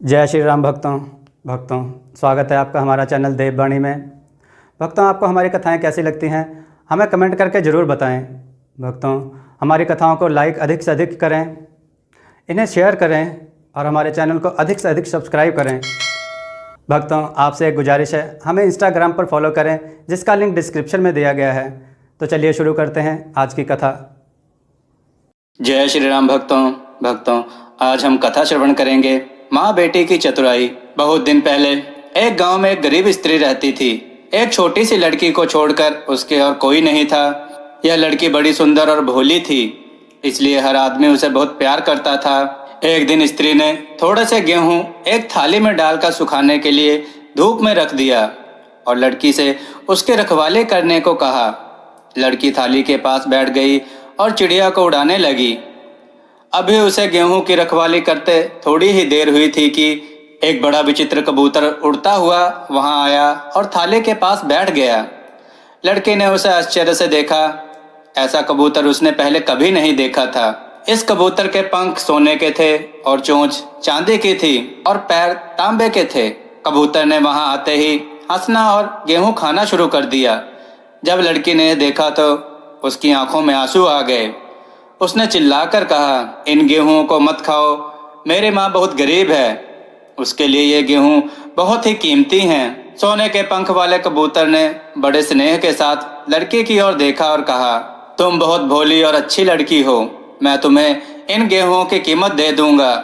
जय श्री राम भक्तों स्वागत है आपका हमारा चैनल देववाणी में। भक्तों, आपको हमारी कथाएं कैसी लगती हैं हमें कमेंट करके ज़रूर बताएं। भक्तों, हमारी कथाओं को लाइक अधिक से अधिक करें, इन्हें शेयर करें और हमारे चैनल को अधिक से अधिक सब्सक्राइब करें। भक्तों, आपसे एक गुजारिश है, हमें इंस्टाग्राम पर फॉलो करें जिसका लिंक डिस्क्रिप्शन में दिया गया है। तो चलिए शुरू करते हैं आज की कथा। जय श्री राम भक्तों, आज हम कथा श्रवण करेंगे माँ बेटी की चतुराई। बहुत दिन पहले एक गांव में एक गरीब स्त्री रहती थी। एक छोटी सी लड़की को छोड़कर उसके और कोई नहीं था। यह लड़की बड़ी सुंदर और भोली थी, इसलिए हर आदमी उसे बहुत प्यार करता था। एक दिन स्त्री ने थोड़े से गेहूं एक थाली में डालकर सुखाने के लिए धूप में रख दिया और लड़की से उसके रखवाले करने को कहा। लड़की थाली के पास बैठ गई और चिड़िया को उड़ाने लगी। अभी उसे गेहूं की रखवाली करते थोड़ी ही देर हुई थी कि एक बड़ा विचित्र कबूतर उड़ता हुआ वहां आया और थाली के पास बैठ गया। लड़की ने उसे आश्चर्य से देखा। ऐसा कबूतर उसने पहले कभी नहीं देखा था। इस कबूतर के पंख सोने के थे और चोंच चांदी की थी और पैर तांबे के थे। कबूतर ने वहां आते ही हंसना और गेहूं खाना शुरू कर दिया। जब लड़की ने देखा तो उसकी आंखों में आंसू आ गए। उसने चिल्लाकर कहा, इन गेहूं को मत खाओ, मेरी माँ बहुत गरीब है, उसके लिए ये गेहूं बहुत ही कीमती हैं। सोने के पंख वाले कबूतर ने बड़े स्नेह के साथ लड़की की ओर देखा और कहा, तुम बहुत भोली और अच्छी लड़की हो, मैं तुम्हें इन गेहूं की कीमत दे दूंगा।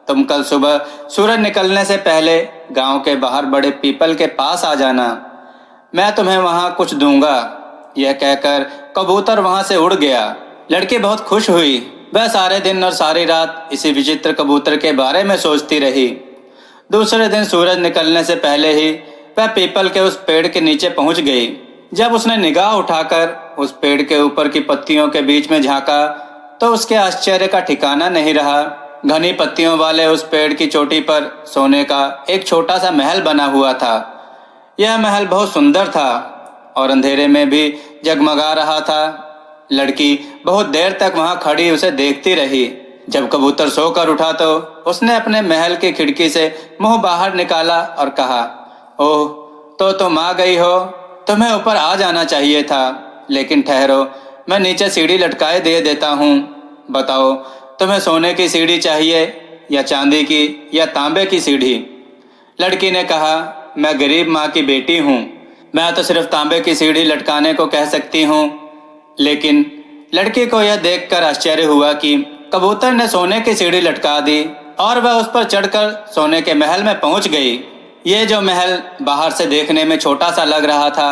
तुम कल सुबह सूरज निकलने से पहले गांव के बाहर बड़े पीपल के पास आ जाना, मैं तुम्हें वहां कुछ दूंगा। यह कहकर कबूतर वहां से उड़ गया। लड़की बहुत खुश हुई। वह सारे दिन और सारी रात इसी विचित्र कबूतर के बारे में सोचती रही। दूसरे दिन सूरज निकलने से पहले ही वह पीपल के उस पेड़ के नीचे पहुंच गई। जब उसने निगाह उठाकर उस पेड़ के ऊपर की पत्तियों के बीच में झांका तो उसके आश्चर्य का ठिकाना नहीं रहा। घनी पत्तियों वाले उस पेड़ की चोटी पर सोने का एक छोटा सा महल बना हुआ था। यह महल बहुत सुंदर था और अंधेरे में भी जगमगा रहा था। लड़की बहुत देर तक वहां खड़ी उसे देखती रही। जब कबूतर सोकर उठा तो उसने अपने महल की खिड़की से मुंह बाहर निकाला और कहा, ओह, तो तुम आ गई हो, तुम्हें ऊपर आ जाना चाहिए था। लेकिन ठहरो, मैं नीचे सीढ़ी लटकाए दे देता हूँ। बताओ, तुम्हें सोने की सीढ़ी चाहिए या चांदी की या तांबे की सीढ़ी? लड़की ने कहा, मैं गरीब माँ की बेटी हूँ, मैं तो सिर्फ तांबे की सीढ़ी लटकाने को कह सकती हूँ। लेकिन लड़की को यह देखकर आश्चर्य हुआ कि कबूतर ने सोने की सीढ़ी लटका दी और वह उस पर चढ़कर सोने के महल में पहुंच गई। ये जो महल बाहर से देखने में छोटा सा लग रहा था,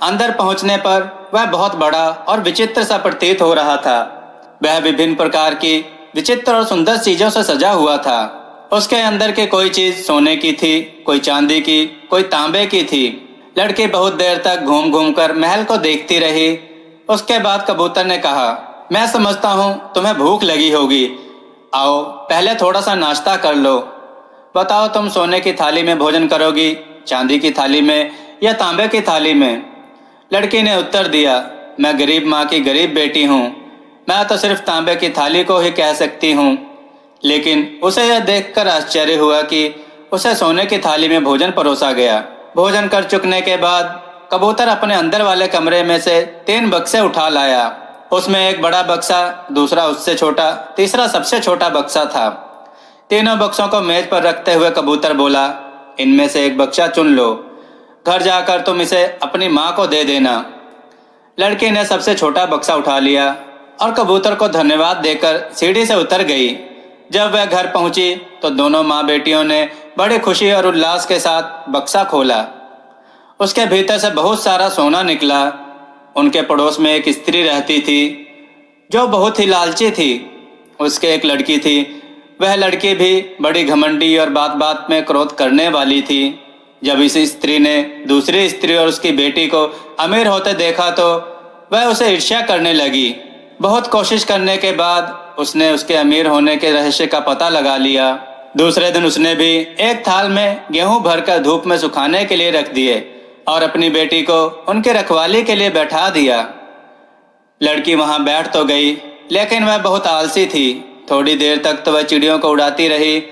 अंदर पहुंचने पर वह बहुत बड़ा और विचित्र सा प्रतीत हो रहा था। वह विभिन्न प्रकार की विचित्र और सुंदर चीजों से सजा हुआ था। उसके अंदर की कोई चीज सोने की थी, कोई चांदी की, कोई तांबे की थी। लड़की बहुत देर तक घूम घूम कर महल को देखती रही। उसके बाद कबूतर ने कहा, मैं समझता हूँ तुम्हें भूख लगी होगी, आओ पहले थोड़ा सा नाश्ता कर लो। बताओ, तुम सोने की थाली में भोजन करोगी, चांदी की थाली में या तांबे की थाली में? लड़की ने उत्तर दिया, मैं गरीब माँ की गरीब बेटी हूँ, मैं तो सिर्फ तांबे की थाली को ही कह सकती हूँ। लेकिन उसे यह देखकर आश्चर्य हुआ कि उसे सोने की थाली में भोजन परोसा गया। भोजन कर चुकने के बाद कबूतर अपने अंदर वाले कमरे में से 3 बक्से उठा लाया। उसमें एक बड़ा बक्सा, दूसरा उससे छोटा, तीसरा सबसे छोटा बक्सा था। तीनों बक्सों को मेज पर रखते हुए कबूतर बोला, इनमें से एक बक्सा चुन लो, घर जाकर तुम इसे अपनी माँ को दे देना। लड़की ने सबसे छोटा बक्सा उठा लिया और कबूतर को धन्यवाद देकर सीढ़ी से उतर गई। जब वह घर पहुंची तो दोनों माँ बेटियों ने बड़ी खुशी और उल्लास के साथ बक्सा खोला। उसके भीतर से बहुत सारा सोना निकला। उनके पड़ोस में एक स्त्री रहती थी जो बहुत ही लालची थी। उसके एक लड़की थी। वह लड़की भी बड़ी घमंडी और बात बात में क्रोध करने वाली थी। जब इस स्त्री ने दूसरी स्त्री और उसकी बेटी को अमीर होते देखा तो वह उसे ईर्ष्या करने लगी। बहुत कोशिश करने के बाद उसने उसके अमीर होने के रहस्य का पता लगा लिया। दूसरे दिन उसने भी एक थाल में गेहूं भरकर धूप में सुखाने के लिए रख दिए और अपनी बेटी को उनके रखवाली के लिए बैठा दिया। लड़की वहां बैठ तो गई, लेकिन वह बहुत आलसी थी। थोड़ी देर तक तो वह चिड़ियों को उड़ाती रही,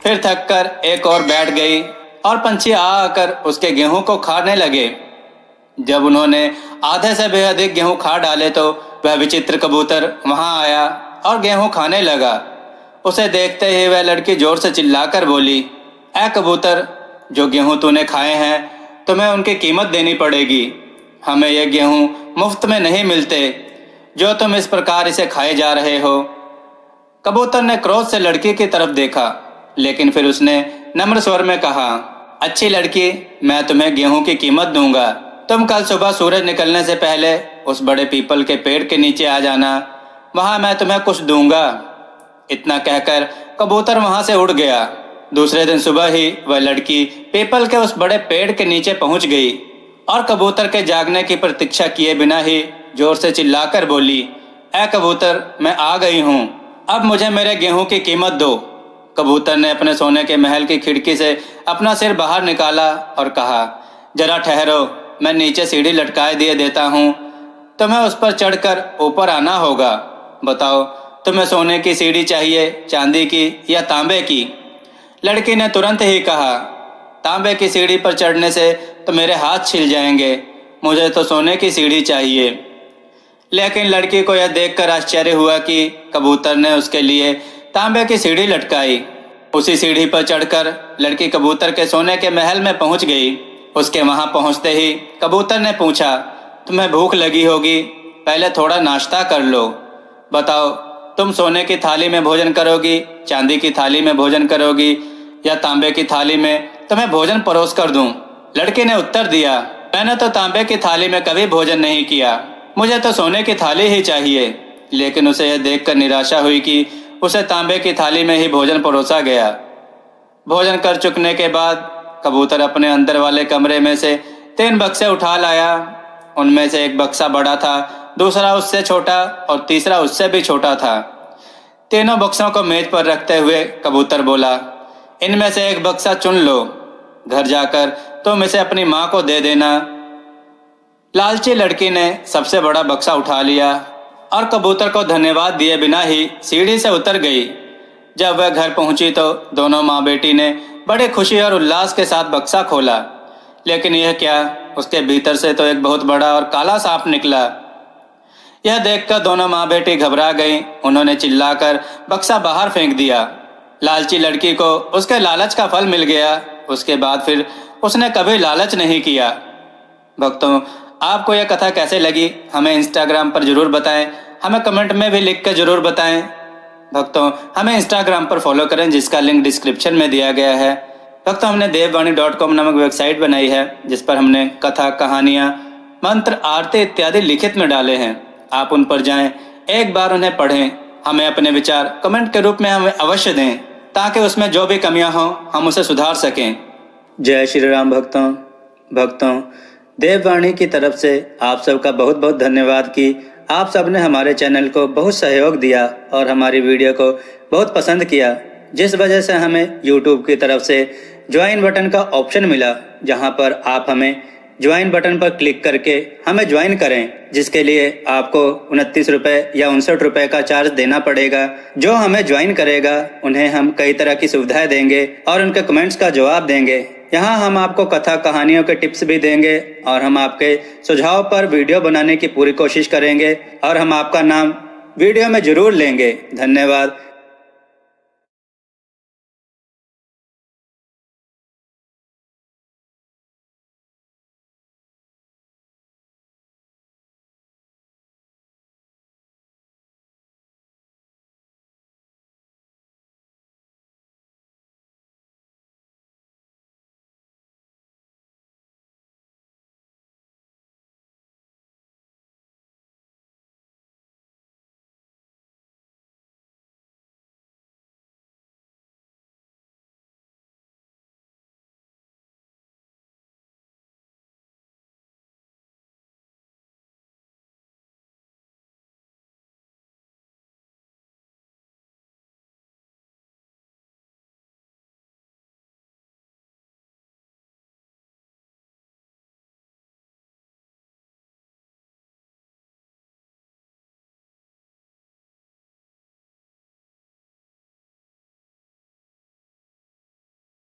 फिर थककर एक और बैठ गई और पंछी आकर उसके गेहूं को खाने लगे। जब उन्होंने आधे से भी अधिक गेहूं खा डाले तो वह विचित्र कबूतर वहां आया और गेहूं खाने लगा। उसे देखते ही वह लड़की जोर से चिल्लाकर बोली, ऐ कबूतर, जो गेहूं तूने खाए हैं तुम्हें उनकी कीमत देनी पड़ेगी। हमें ये गेहूं मुफ्त में नहीं मिलते जो तुम इस प्रकार इसे खाए जा रहे हो। कबूतर ने क्रोध से लड़की की तरफ देखा, लेकिन फिर उसने नम्र स्वर में कहा, अच्छी लड़की, मैं तुम्हें गेहूं की कीमत दूंगा। तुम कल सुबह सूरज निकलने से पहले उस बड़े पीपल के पेड़ के नीचे आ जाना, वहां मैं तुम्हें कुछ दूंगा। इतना कहकर कबूतर वहां से उड़ गया। दूसरे दिन सुबह ही वह लड़की पीपल के उस बड़े पेड़ के नीचे पहुंच गई और कबूतर के जागने की प्रतीक्षा किए बिना ही जोर से चिल्लाकर बोली, ऐ कबूतर, मैं आ गई हूं, अब मुझे मेरे गेहूं की कीमत दो। कबूतर ने अपने सोने के महल की खिड़की से अपना सिर बाहर निकाला और कहा, जरा ठहरो, मैं नीचे सीढ़ी लटकाए दिए देता हूँ, तुम्हें उस पर चढ़कर ऊपर आना होगा। बताओ, तुम्हें सोने की सीढ़ी चाहिए, चांदी की या तांबे की? लड़की ने तुरंत ही कहा, तांबे की सीढ़ी पर चढ़ने से तो मेरे हाथ छिल जाएंगे, मुझे तो सोने की सीढ़ी चाहिए। लेकिन लड़की को यह देखकर आश्चर्य हुआ कि कबूतर ने उसके लिए तांबे की सीढ़ी लटकाई। उसी सीढ़ी पर चढ़कर लड़की कबूतर के सोने के महल में पहुंच गई। उसके वहां पहुंचते ही कबूतर ने पूछा, तुम्हें भूख लगी होगी, पहले थोड़ा नाश्ता कर लो। बताओ, तुम सोने की थाली में भोजन करोगी, चांदी की थाली में भोजन करोगी या तांबे की थाली में तुम्हें भोजन परोस कर दूं? लड़की ने उत्तर दिया, मैंने तो तांबे की थाली में कभी भोजन नहीं किया, मुझे तो सोने की थाली ही चाहिए। लेकिन उसे यह देखकर निराशा हुई कि उसे तांबे की थाली में ही भोजन परोसा गया। भोजन कर चुकने के बाद कबूतर अपने अंदर वाले कमरे में से 3 बक्से उठा लाया। उनमें से एक बक्सा बड़ा था, दूसरा उससे छोटा और तीसरा उससे भी छोटा था। तीनों बक्सों को मेज पर रखते हुए कबूतर बोला, इनमें से एक बक्सा चुन लो, घर जाकर तुम इसे अपनी माँ को दे देना। लालची लड़की ने सबसे बड़ा बक्सा उठा लिया और कबूतर को धन्यवाद दिए बिना ही सीढ़ी से उतर गई। जब वह घर पहुंची तो दोनों माँ बेटी ने बड़े खुशी और उल्लास के साथ बक्सा खोला, लेकिन यह क्या, उसके भीतर से तो एक बहुत बड़ा और काला सांप निकला। यह देखकर दोनों माँ बेटी घबरा गईं। उन्होंने चिल्लाकर बक्सा बाहर फेंक दिया। लालची लड़की को उसके लालच का फल मिल गया। उसके बाद फिर उसने कभी लालच नहीं किया। भक्तों, आपको यह कथा कैसे लगी हमें इंस्टाग्राम पर जरूर बताएं, हमें कमेंट में भी लिख कर जरूर बताएं। भक्तों, हमें इंस्टाग्राम पर फॉलो करें, जिसका लिंक डिस्क्रिप्शन में दिया गया है। भक्तों, हमने देववाणी.com नामक वेबसाइट बनाई है, जिस पर हमने कथा, कहानियाँ, मंत्र, आरती इत्यादि लिखित में डाले हैं। आप उन पर जाएं, एक बार उन्हें पढ़ें, हमें अपने विचार कमेंट के रूप में हमें अवश्य दें, ताकि उसमें जो भी कमियां हों हम उसे सुधार सकें। जय श्री राम। भक्तों, देववाणी की तरफ से आप सबका बहुत बहुत धन्यवाद कि आप सब ने हमारे चैनल को बहुत सहयोग दिया और हमारी वीडियो को बहुत पसंद किया, जिस वजह से हमें YouTube की तरफ से ज्वाइन बटन का ऑप्शन मिला, जहां पर आप हमें ज्वाइन बटन पर क्लिक करके हमें ज्वाइन करें, जिसके लिए आपको 29 रुपये या 59 रुपये का चार्ज देना पड़ेगा। जो हमें ज्वाइन करेगा उन्हें हम कई तरह की सुविधाएं देंगे और उनके कमेंट्स का जवाब देंगे। यहाँ हम आपको कथा कहानियों के टिप्स भी देंगे और हम आपके सुझाव पर वीडियो बनाने की पूरी कोशिश करेंगे और हम आपका नाम वीडियो में जरूर लेंगे। धन्यवाद।